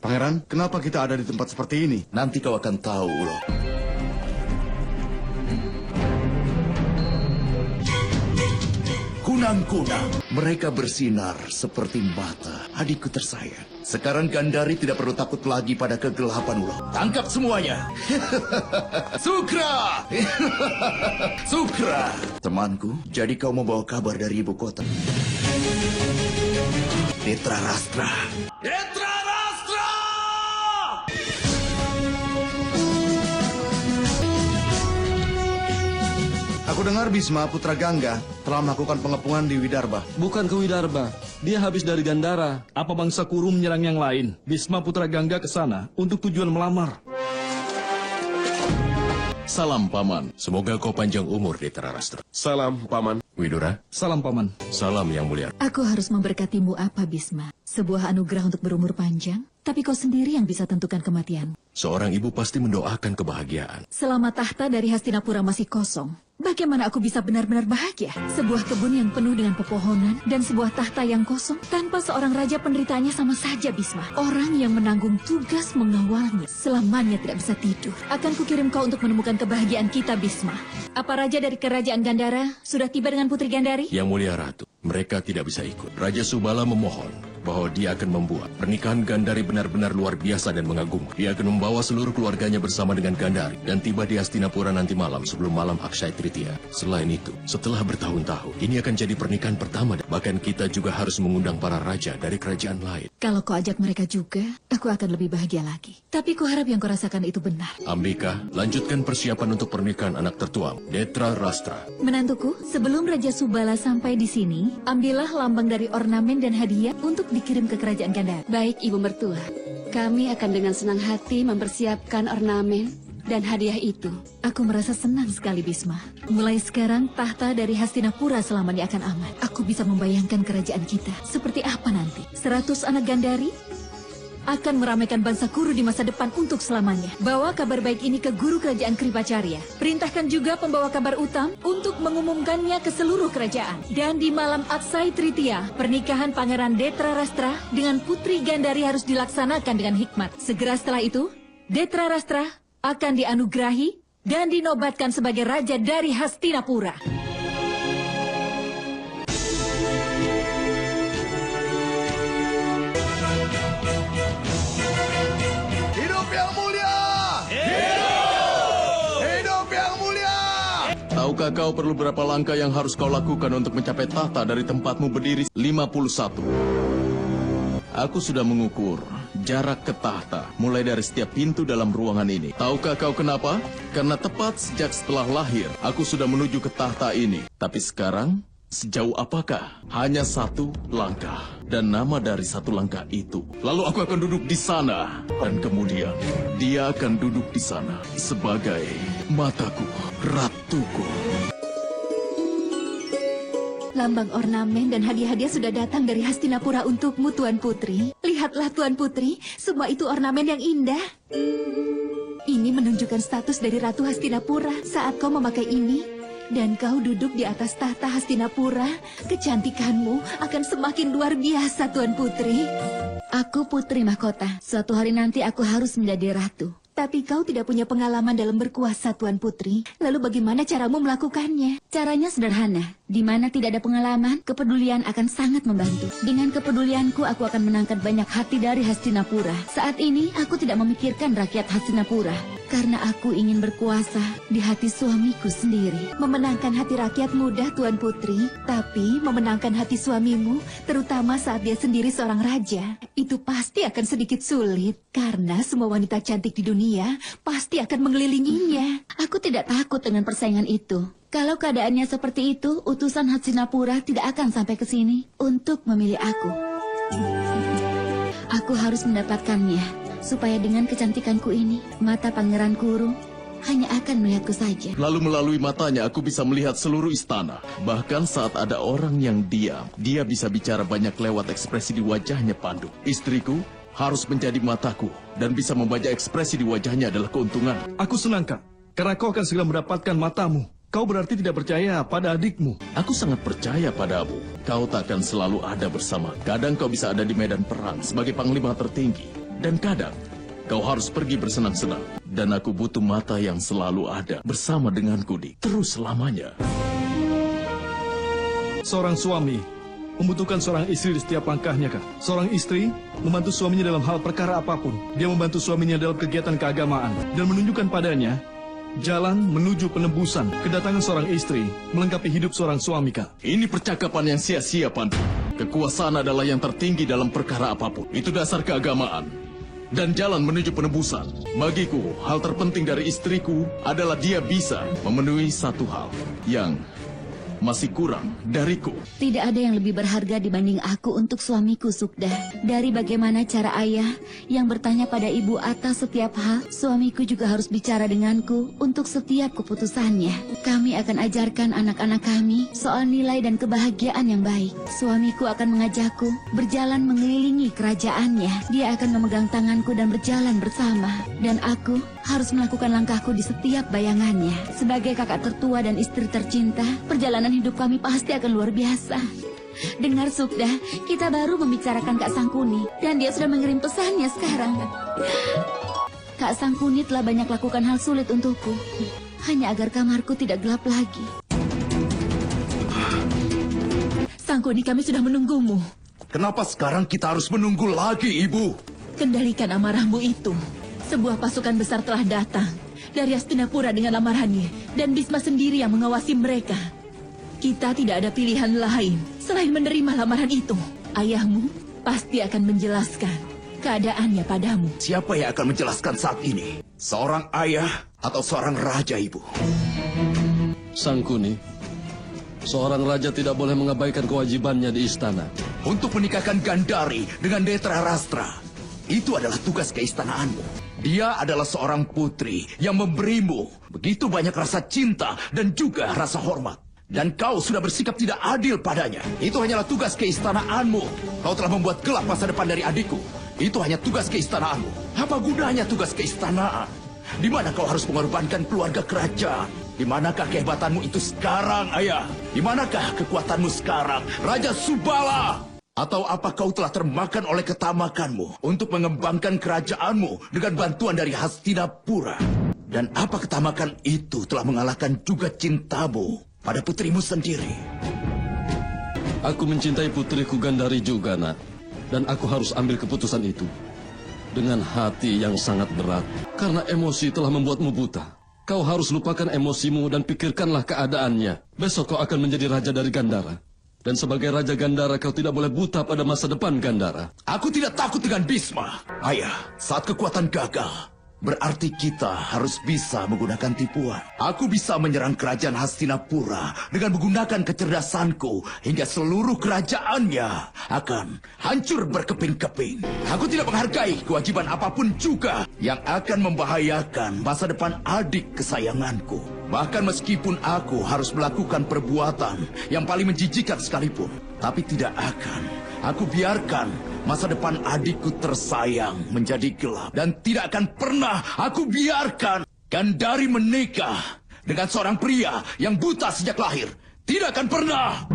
Pangeran, kenapa kita ada di tempat seperti ini? Nanti kau akan tahu, Ulo. Kunang-kunang, mereka bersinar seperti mata adikku tersayang. Sekarang Gandari tidak perlu takut lagi pada kegelapan, Ulo. Tangkap semuanya. Sukra! Sukra! Temanku, jadi kau mau bawa kabar dari ibu kota. Detra Rastra. Detra Rastra! Aku dengar Bisma Putra Gangga telah melakukan pengepungan di Widarba. Bukan ke Widarba, dia habis dari Gandara. Apa bangsa Kuru menyerang yang lain? Bisma Putra Gangga ke sana untuk tujuan melamar. Salam, Paman. Semoga kau panjang umur, Detra Rastra. Salam, Paman. Widura. Salam, Paman. Salam, Yang Mulia. Aku harus memberkatimu apa, Bisma? Sebuah anugerah untuk berumur panjang, tapi kau sendiri yang bisa tentukan kematian. Seorang ibu pasti mendoakan kebahagiaan. Selama tahta dari Hastinapura masih kosong, bagaimana aku bisa benar-benar bahagia? Sebuah kebun yang penuh dengan pepohonan dan sebuah tahta yang kosong tanpa seorang raja, penderitaannya sama saja, Bisma. Orang yang menanggung tugas mengawalnya selamanya tidak bisa tidur. Akan kukirim kau untuk menemukan kebahagiaan kita, Bisma. Apa raja dari kerajaan Gandara sudah tiba dengan Putri Gandari? Yang Mulia Ratu, mereka tidak bisa ikut. Raja Subala memohon bahwa dia akan membuat pernikahan Gandari benar-benar luar biasa dan mengagumkan. Dia akan membawa seluruh keluarganya bersama dengan Gandari dan tiba di Hastinapura nanti malam sebelum malam Akshaya Tritiya. Selain itu, setelah bertahun-tahun, ini akan jadi pernikahan pertama. Bahkan kita juga harus mengundang para raja dari kerajaan lain. Kalau kau ajak mereka juga, aku akan lebih bahagia lagi. Tapi kuharap yang kau rasakan itu benar. Ambika, lanjutkan persiapan untuk pernikahan anak tertuamu, Detra Rastra. Menantuku, sebelum Raja Subala sampai di sini, ambillah lambang dari ornamen dan hadiah untuk dikirim ke kerajaan Gandara. Baik, Ibu Mertua. Kami akan dengan senang hati mempersiapkan ornamen dan hadiah itu. Aku merasa senang sekali, Bisma. Mulai sekarang, tahta dari Hastinapura selamanya akan aman. Aku bisa membayangkan kerajaan kita seperti apa nanti. 100 anak Gandari akan meramaikan bangsa Kuru di masa depan untuk selamanya. Bawa kabar baik ini ke guru kerajaan Kripacarya. Perintahkan juga pembawa kabar Utam untuk mengumumkannya ke seluruh kerajaan. Dan di malam Akshaya Tritiya, pernikahan Pangeran Detra Rastra dengan Putri Gandari harus dilaksanakan dengan hikmat. Segera setelah itu, Detra Rastra akan dianugerahi dan dinobatkan sebagai raja dari Hastinapura. Hidup Yang Mulia! Hidup! Hidup Yang Mulia! Tahukah kau perlu berapa langkah yang harus kau lakukan untuk mencapai tahta dari tempatmu berdiri? 51. Aku sudah mengukur jarak ke tahta, mulai dari setiap pintu dalam ruangan ini. Tahukah kau kenapa? Karena tepat sejak setelah lahir, aku sudah menuju ke tahta ini. Tapi sekarang, sejauh apakah? Hanya satu langkah. Dan nama dari satu langkah itu. Lalu aku akan duduk di sana. Dan kemudian, dia akan duduk di sana sebagai mataku, ratuku. Lambang ornamen dan hadiah-hadiah sudah datang dari Hastinapura untukmu, Tuan Putri. Lihatlah, Tuan Putri, semua itu ornamen yang indah. Ini menunjukkan status dari Ratu Hastinapura. Saat kau memakai ini, dan kau duduk di atas tahta Hastinapura, kecantikanmu akan semakin luar biasa, Tuan Putri. Aku putri mahkota. Suatu hari nanti aku harus menjadi ratu. Tapi kau tidak punya pengalaman dalam berkuasa, Tuan Putri. Lalu bagaimana caramu melakukannya? Caranya sederhana. Di mana tidak ada pengalaman, kepedulian akan sangat membantu. Dengan kepedulianku, aku akan menangkan banyak hati dari Hastinapura. Saat ini, aku tidak memikirkan rakyat Hastinapura. Karena aku ingin berkuasa di hati suamiku sendiri. Memenangkan hati rakyat mudah, Tuan Putri. Tapi memenangkan hati suamimu, terutama saat dia sendiri seorang raja, itu pasti akan sedikit sulit. Karena semua wanita cantik di dunia pasti akan mengelilinginya. Aku tidak takut dengan persaingan itu. Kalau keadaannya seperti itu, utusan Hastinapura tidak akan sampai ke sini untuk memilih aku. Aku harus mendapatkannya, supaya dengan kecantikanku ini, mata Pangeran Kuru hanya akan melihatku saja. Lalu melalui matanya aku bisa melihat seluruh istana. Bahkan saat ada orang yang diam, dia bisa bicara banyak lewat ekspresi di wajahnya, Pandu. Istriku harus menjadi mataku, dan bisa membaca ekspresi di wajahnya adalah keuntungan. Aku senang, Kak, karena kau akan segera mendapatkan matamu. Kau berarti tidak percaya pada adikmu. Aku sangat percaya padamu. Kau takkan selalu ada bersama. Kadang kau bisa ada di medan perang sebagai panglima tertinggi. Dan kadang, kau harus pergi bersenang-senang. Dan aku butuh mata yang selalu ada bersama denganku terus selamanya. Seorang suami membutuhkan seorang istri di setiap langkahnya, Kak. Seorang istri membantu suaminya dalam hal perkara apapun. Dia membantu suaminya dalam kegiatan keagamaan dan menunjukkan padanya jalan menuju penebusan. Kedatangan seorang istri melengkapi hidup seorang suami, Kak. Ini percakapan yang sia-sia, Pandu. Kekuasaan adalah yang tertinggi dalam perkara apapun. Itu dasar keagamaan. Dan jalan menuju penebusan. Bagiku, hal terpenting dari istriku adalah dia bisa memenuhi satu hal yang masih kurang dariku. Tidak ada yang lebih berharga dibanding aku untuk suamiku, Sukda. Dari bagaimana cara ayah yang bertanya pada ibu atas setiap hal, suamiku juga harus bicara denganku untuk setiap keputusannya. Kami akan ajarkan anak-anak kami soal nilai dan kebahagiaan yang baik. Suamiku akan mengajakku berjalan mengelilingi kerajaannya. Dia akan memegang tanganku dan berjalan bersama. Dan aku harus melakukan langkahku di setiap bayangannya. Sebagai kakak tertua dan istri tercinta, perjalanan hidup kami pasti akan luar biasa. Dengar, Sukda, kita baru membicarakan Kak Sangkuni dan dia sudah mengirim pesannya sekarang. Kak Sangkuni telah banyak lakukan hal sulit untukku, hanya agar kamarku tidak gelap lagi. Sangkuni, kami sudah menunggumu. Kenapa sekarang kita harus menunggu lagi, Ibu? Kendalikan amarahmu itu. Sebuah pasukan besar telah datang dari Hastinapura dengan lamarannya, dan Bisma sendiri yang mengawasi mereka. Kita tidak ada pilihan lain selain menerima lamaran itu. Ayahmu pasti akan menjelaskan keadaannya padamu. Siapa yang akan menjelaskan saat ini? Seorang ayah atau seorang raja, Ibu? Sangkuni, seorang raja tidak boleh mengabaikan kewajibannya di istana. Untuk menikahkan Gandari dengan Netra Rastra, itu adalah tugas keistanaanmu. Dia adalah seorang putri yang memberimu begitu banyak rasa cinta dan juga rasa hormat. Dan kau sudah bersikap tidak adil padanya. Itu hanyalah tugas keistanaanmu. Kau telah membuat gelap masa depan dari adikku. Itu hanya tugas keistanaanmu. Apa gunanya tugas keistanaan? Di mana kau harus mengorbankan keluarga kerajaan? Di manakah kehebatanmu itu sekarang, ayah? Di manakah kekuatanmu sekarang, Raja Subala? Atau apa kau telah termakan oleh ketamakanmu untuk mengembangkan kerajaanmu dengan bantuan dari Hastinapura? Dan apa ketamakan itu telah mengalahkan juga cintamu pada putrimu sendiri? Aku mencintai putriku Gandari juga, Nak. Dan aku harus ambil keputusan itu dengan hati yang sangat berat. Karena emosi telah membuatmu buta. Kau harus lupakan emosimu dan pikirkanlah keadaannya. Besok kau akan menjadi raja dari Gandara. Dan sebagai Raja Gandara, kau tidak boleh buta pada masa depan Gandara. Aku tidak takut dengan Bisma. Ayah, saat kekuatan gagal, berarti kita harus bisa menggunakan tipuan. Aku bisa menyerang kerajaan Hastinapura dengan menggunakan kecerdasanku hingga seluruh kerajaannya akan hancur berkeping-keping. Aku tidak menghargai kewajiban apapun juga yang akan membahayakan masa depan adik kesayanganku. Bahkan meskipun aku harus melakukan perbuatan yang paling menjijikan sekalipun, tapi tidak akan aku biarkan masa depan adikku tersayang menjadi gelap. Dan tidak akan pernah aku biarkan Gandari menikah dengan seorang pria yang buta sejak lahir. Tidak akan pernah.